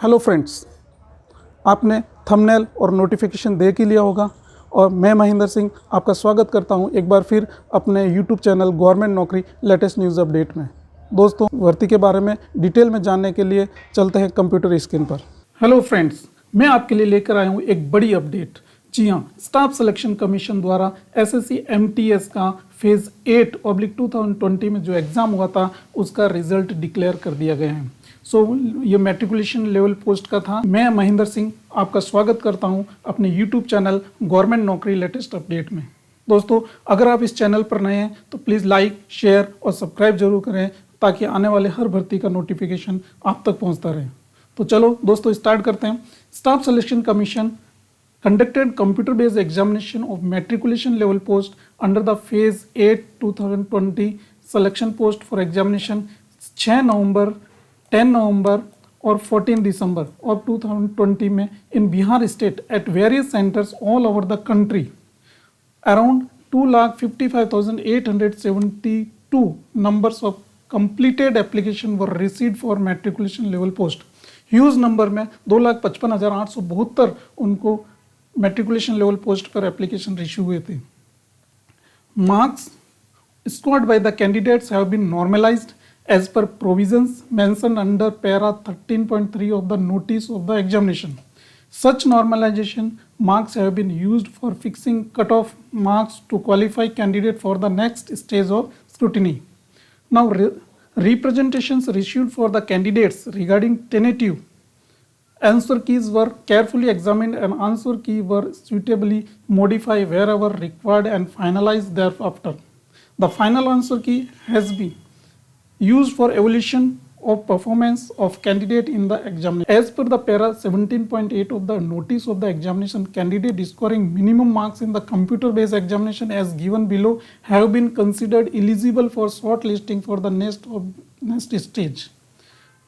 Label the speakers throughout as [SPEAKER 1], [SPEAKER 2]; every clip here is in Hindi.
[SPEAKER 1] हेलो फ्रेंड्स, आपने थंबनेल और नोटिफिकेशन देख ही लिया होगा और मैं महेंद्र सिंह आपका स्वागत करता हूं एक बार फिर अपने यूट्यूब चैनल गवर्नमेंट नौकरी लेटेस्ट न्यूज़ अपडेट में। दोस्तों, भर्ती के बारे में डिटेल में जानने के लिए चलते हैं कंप्यूटर स्क्रीन पर। हेलो फ्रेंड्स, मैं आपके लिए लेकर आया हूं एक बड़ी अपडेट। जी हाँ, स्टाफ सिलेक्शन कमीशन द्वारा एसएससी एमटीएस का फेज़ 8/2020 में जो एग्ज़ाम हुआ था उसका रिजल्ट डिक्लेयर कर दिया गया है। ये मैट्रिकुलेशन लेवल पोस्ट का था। मैं महेंद्र सिंह आपका स्वागत करता हूं अपने यूट्यूब चैनल गवर्नमेंट नौकरी लेटेस्ट अपडेट में। दोस्तों, अगर आप इस चैनल पर नए हैं तो प्लीज़ लाइक, शेयर और सब्सक्राइब जरूर करें ताकि आने वाले हर भर्ती का नोटिफिकेशन आप तक पहुंचता रहे। तो चलो दोस्तों, स्टार्ट करते हैं। Staff selection commission conducted computer-based examination of matriculation level post under the phase 8 2020 selection post for examination 6 नवंबर, 10 नवंबर और 14 दिसंबर of 2020 में in Bihar state at various centers all over the country. Around 2,55,872 numbers of completed application were received for matriculation level post. Huge number में 2,55,872 उनको मेट्रिकुलेशन लेवल पोस्ट पर एप्लीकेशन इश्यू हुए थे। Marks scored by the candidates have been normalised as per provisions mentioned under para 13.3 of the notice of the examination. Such normalisation marks have been used for fixing cut-off marks to qualify candidate for the next stage of scrutiny. Now, representations issued for the candidates regarding tentative answer keys were carefully examined and answer key were suitably modified wherever required and finalized thereafter. The final answer key has been used for evaluation of performance of candidate in the examination. As per the para 17.8 of the notice of the examination, candidate scoring minimum marks in the computer-based examination as given below have been considered eligible for shortlisting for the next stage.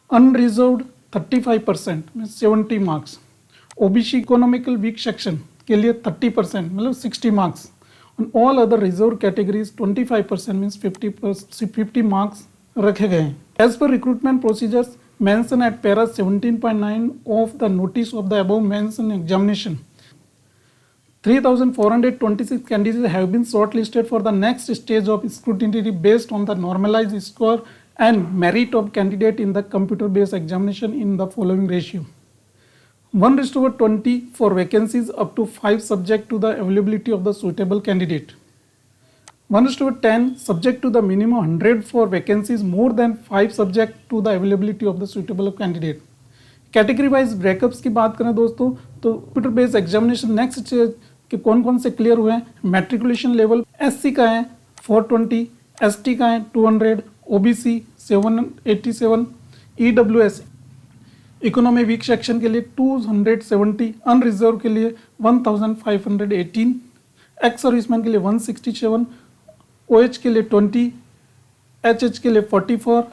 [SPEAKER 1] Unreserved 35% means 70 marks. OBC economical weak section के लिए 30% मतलब 60 marks. On all other reserved categories 25% means 50 marks रखे गए हैं। As per recruitment procedures mentioned at para 17.9 of the notice of the above mentioned examination, 3,426 candidates have been shortlisted for the next stage of scrutiny based on the normalized score and merit of candidate in the computer-based examination in the following ratio: 1:20 for vacancies up to 5 subject to the availability of the suitable candidate. 1:10 subject to the minimum 100 for vacancies more than 5 subject to the availability of the suitable candidate. Category wise breakups की बात करें दोस्तों, तो computer based examination next stage के कौन कौन से क्लियर हुए हैं। मैट्रिकुलेशन लेवल एससी का है 420, एसटी का है 200, OBC 787, EWS economy week section के लिए 270, अनरिजर्व के लिए 1518, एक्स सर्विसमैन के लिए 167, OH के लिए 20, HH के लिए 44,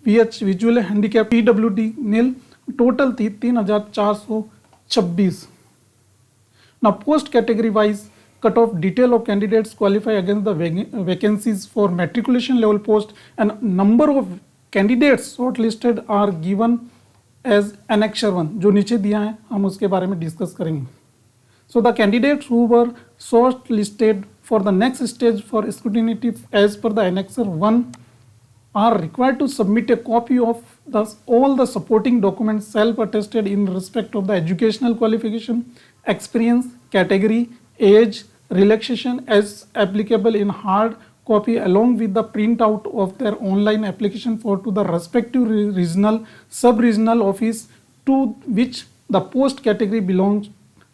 [SPEAKER 1] VH विजुअल हैंडीकैप, PWD नील, टोटल थी 3,426। Now post category wise cut off detail of candidates qualify against the vacancies for matriculation level post and number of candidates shortlisted are given as annexure 1 जो नीचे दिया है, हम उसके बारे में डिस्कस करेंगे। So the candidates who were shortlisted for the next stage for scrutiny as per the annexure 1 are required to submit a copy of all the supporting documents self-attested in respect of the educational qualification, experience, category, age, relaxation as applicable in hard copy along with the printout of their online application for to the respective regional, sub-regional office to which the post category belongs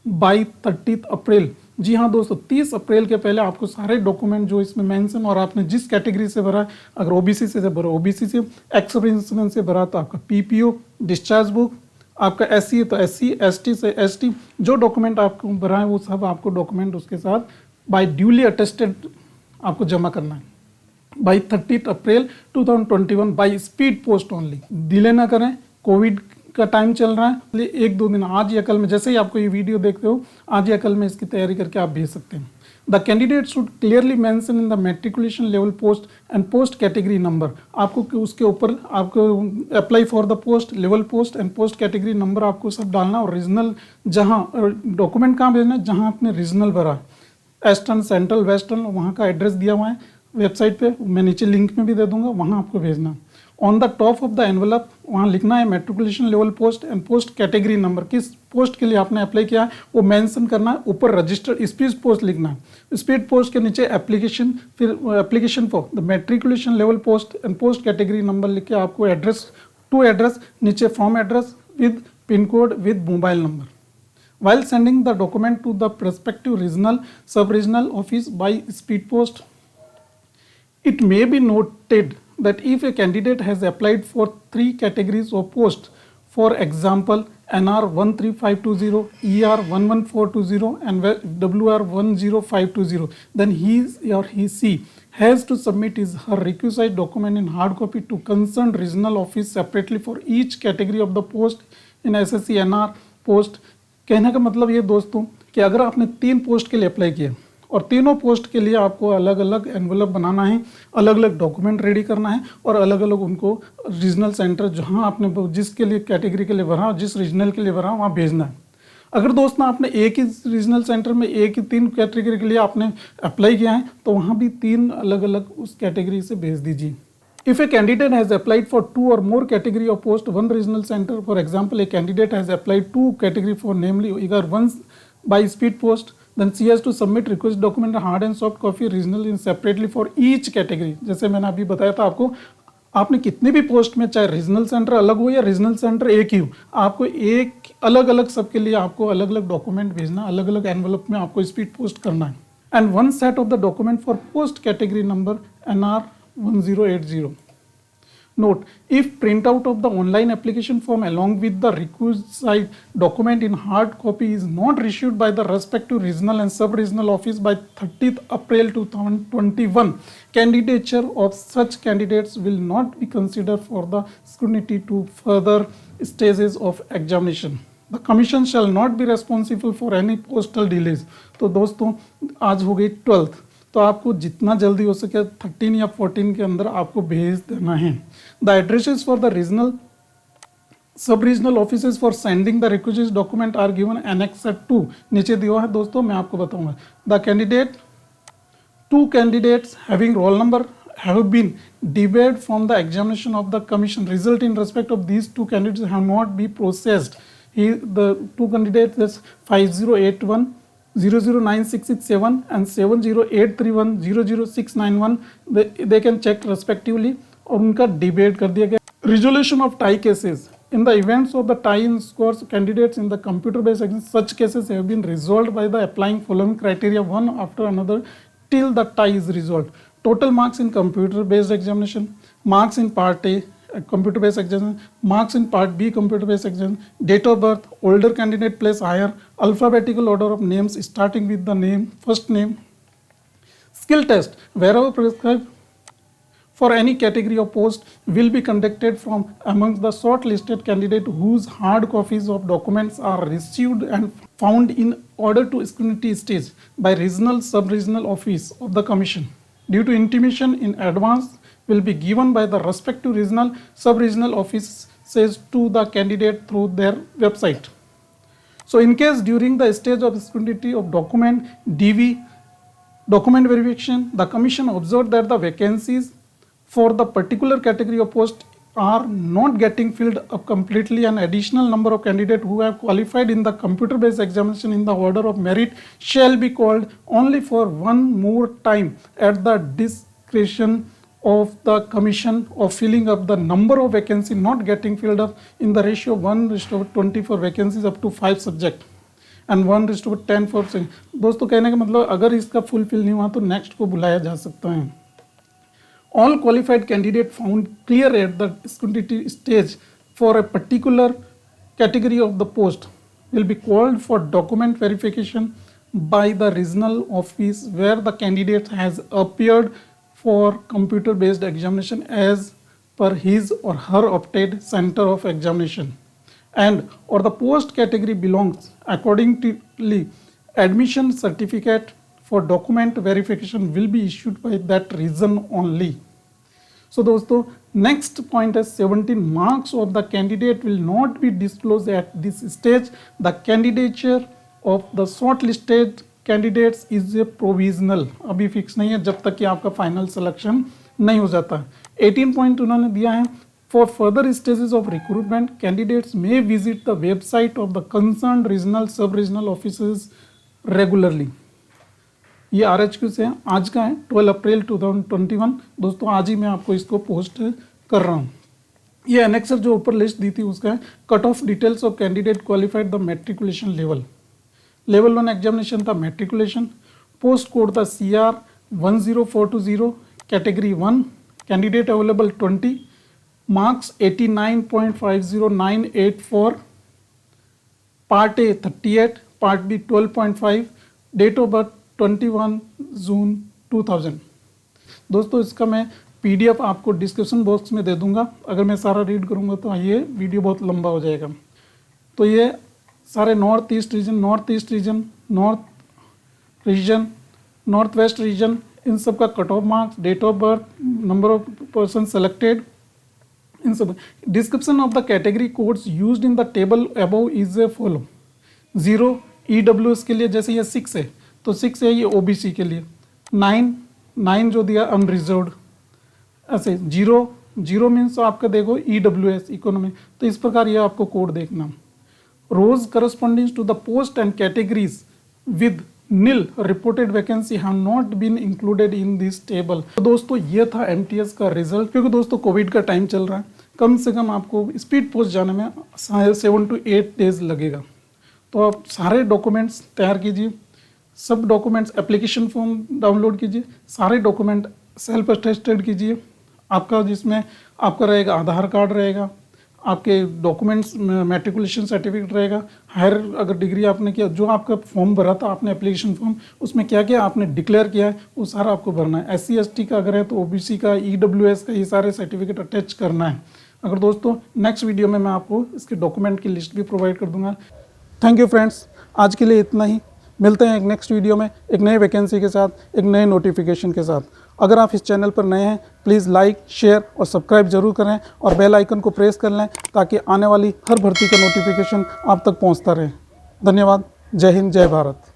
[SPEAKER 1] by 30th अप्रैल। जी हाँ दोस्तों, 30 अप्रैल के पहले आपको सारे डॉक्यूमेंट जो इसमें मेंशन और आपने जिस कैटेगरी से भरा, अगर ओबीसी से भरा ओबीसी से, एक्स सर्विसमैन से भरा तो आपका पीपीओ, डिस्चार्ज बुक, आपका एससी है तो एससी, एसटी से एसटी, जो डॉक्यूमेंट आपको भरा है वो सब आपको डॉक्यूमेंट उसके साथ बाय ड्यूली अटेस्टेड आपको जमा करना है by 30 April 2021 by speed post only. Delay ना करें, कोविड का टाइम चल रहा है, इसलिए 1-2 दिन आज या कल में, जैसे ही आपको ये वीडियो देखते हो आज या कल में इसकी तैयारी करके आप भेज सकते हैं। The candidate should clearly mention in the matriculation level post and post category number. आपको उसके ऊपर आपको apply for the post, level post and post category number आपको सब डालना, और रीजनल जहाँ डॉक्यूमेंट कहाँ भेजना है, जहाँ आपने रीजनल भरा, ईस्टर्न, सेंट्रल, वेस्टर्न, वहाँ का एड्रेस दिया हुआ है वेबसाइट पे, मैं नीचे लिंक में भी दे दूंगा, वहाँ आपको भेजना। On the top of the envelope वहाँ लिखना है matriculation level post and post category number, किस पोस्ट के लिए आपने अप्लाई किया है वो मेंशन करना है। ऊपर रजिस्टर्ड स्पीड पोस्ट लिखना है, स्पीड पोस्ट के नीचे एप्लीकेशन, फिर application for the matriculation level post and post category number लिख के आपको एड्रेस टू एड्रेस, नीचे form address with pin code with mobile number. While sending the document to the prospective regional, sub-regional office by speed post, it may be noted that if a candidate has applied for 3 categories of post, for example, NR 13520, ER 11420, and WR 10520, then he or she has to submit his her requisite document in hard copy to concerned regional office separately for each category of the post in SSC NR post। कहने का मतलब ये दोस्तों कि अगर आपने 3 पोस्ट के लिए अप्लाई किया और तीनों पोस्ट के लिए आपको अलग अलग एनवलप बनाना है, अलग अलग डॉक्यूमेंट रेडी करना है और अलग अलग उनको रीजनल सेंटर जहां आपने जिसके लिए कैटेगरी के लिए भरा, जिस रीजनल के लिए भरा वहाँ भेजना है। अगर दोस्त ना आपने एक ही रीजनल सेंटर में एक ही 3 कैटेगरी के लिए आपने अप्लाई किया है तो वहाँ भी 3 अलग अलग उस कैटेगरी से भेज दीजिए। If a candidate has applied for 2 or more category of post, 1 regional center, for example, a candidate has applied 2 category for namely either once by speed post, then she has to submit request document hard and soft copy regional in separately for each category। जैसे मैंने अभी बताया था आपको, आपने कितने भी पोस्ट में चाहे रीजनल सेंटर अलग हो या रीजनल सेंटर एक ही हो, आपको एक अलग अलग सबके लिए आपको अलग अलग डॉक्यूमेंट भेजना, अलग अलग एनवलप में आपको स्पीड पोस्ट करना है। And one set of the document for post category number NR 1080। Note, if printout of the online application form along with the requisite document in hard copy is not issued by the respective regional and sub-regional office by 30th April 2021, candidature of such candidates will not be considered for the scrutiny to further stages of examination. The commission shall not be responsible for any postal delays। तो दोस्तों आज हो गई 12th, तो आपको जितना जल्दी हो सके 13 या 14 के अंदर आपको भेज देना है। The addresses for the regional sub regional offices for sending the request document are given annex 2 नीचे दिया है दोस्तों, मैं आपको बताऊंगा। The candidate 2 candidates having roll number have been debarred from the examination of the commission, result in respect of these 2 candidates have not been processed। the 2 candidates is 5081 009667 and 70831 00691, they can check respectively, और उनका डिबेट कर दिया गया। Resolution of tie cases in the events of the tie-in scores candidates in the computer-based exam, such cases have been resolved by the applying following criteria one after another till the tie is resolved. Total marks in computer-based examination, marks in part A computer-based examination, marks in part B computer-based examination, date of birth, older candidate place higher, alphabetical order of names starting with the name, first name, skill test wherever prescribed for any category of post will be conducted from amongst the shortlisted candidate whose hard copies of documents are received and found in order to scrutiny stage by regional sub-regional office of the commission. Due to intimation in advance will be given by the respective regional sub-regional offices to the candidate through their website. So in case during the stage of scrutiny of document DV document verification, the commission observed that the vacancies for the particular category of post are not getting filled up completely, an additional number of candidates who have qualified in the computer based examination in the order of merit shall be called only for one more time at the discretion of the commission of filling up the number of vacancies not getting filled up in the ratio 1:20 for vacancies up to 5 subject and 1:10 for दोस्तों कहने का मतलब अगर इसका फुलफिल नहीं हुआ तो नेक्स्ट को बुलाया जा सकता है। All qualified candidate found clear at the scrutiny stage for a particular category of the post will be called for document verification by the regional office where the candidate has appeared for computer based examination as per his or her opted center of examination, and or the post category belongs accordingly admission certificate for document verification will be issued by that region only. So दोस्तों नेक्स्ट पॉइंट है 17 marks of the candidate will not be disclose at this stage. The candidature of the short listed candidates is a provisional, अभी फिक्स नहीं है जब तक कि आपका फाइनल सिलेक्शन नहीं हो जाता। 18 पॉइंट उन्होंने दिया है, for further stages of recruitment candidates may visit the website of the concern regional sub regional offices regularly. ये RHQ से है, आज का है 12 अप्रैल 2021। दोस्तों आज ही मैं आपको इसको पोस्ट कर रहा हूँ। ये एनेक्सर जो ऊपर लिस्ट दी थी उसका है, cut off details of candidate qualified the matriculation level. Level 1 examination था मैट्रिकुलेशन, पोस्ट कोड था CR 10420, category 1, candidate available 20, marks 89.50984, part A 38, part B 12.5, date of birth 21 June 2000। दोस्तों इसका मैं PDF आपको डिस्क्रिप्शन बॉक्स में दे दूंगा, अगर मैं सारा रीड करूंगा तो ये वीडियो बहुत लंबा हो जाएगा। तो ये सारे north east region, north east region, north region, north west region, इन सब का cut off marks, date of birth, number of person selected, इन सब। Description of the category codes used in the table above is a follow. 0 EWS के लिए जैसे ये 6 है तो 6 है ये OBC के लिए, 9 जो दिया अनरिजर्व्ड, ऐसे 0 मीन्स आपका देखो EWS इकोनॉमी। तो इस प्रकार ये आपको कोड देखना। Rows corresponding to the post and categories with nil reported vacancy have not been included in this table. तो दोस्तों ये था MTS का रिजल्ट। क्योंकि दोस्तों कोविड का टाइम चल रहा है, कम से कम आपको स्पीड पोस्ट जाने में 7 to 8 डेज लगेगा। तो आप सारे डॉक्यूमेंट्स तैयार कीजिए, सब डॉक्यूमेंट्स, एप्लीकेशन फॉर्म डाउनलोड कीजिए, सारे डॉक्यूमेंट सेल्फ अटेस्टेड कीजिए। आपका जिसमें आपका रहेगा आधार कार्ड रहेगा, आपके डॉक्यूमेंट्स मैट्रिकुलेशन सर्टिफिकेट रहेगा, हायर अगर डिग्री आपने किया, जो आपका फॉर्म भरा था आपने एप्लीकेशन फॉर्म, उसमें क्या क्या आपने डिक्लेयर किया है वो सारा आपको भरना है। SC ST का अगर है तो OBC का, EWS का, ये सारे सर्टिफिकेट अटैच करना है। अगर दोस्तों नेक्स्ट वीडियो में मैं आपको इसके डॉक्यूमेंट की लिस्ट भी प्रोवाइड कर दूंगा। थैंक यू फ्रेंड्स, आज के लिए इतना ही। मिलते हैं एक नेक्स्ट वीडियो में एक नए वैकेंसी के साथ, एक नए नोटिफिकेशन के साथ। अगर आप इस चैनल पर नए हैं प्लीज़ लाइक, शेयर और सब्सक्राइब जरूर करें और बेल आइकन को प्रेस कर लें ताकि आने वाली हर भर्ती का नोटिफिकेशन आप तक पहुंचता रहे। धन्यवाद। जय हिंद, जय भारत।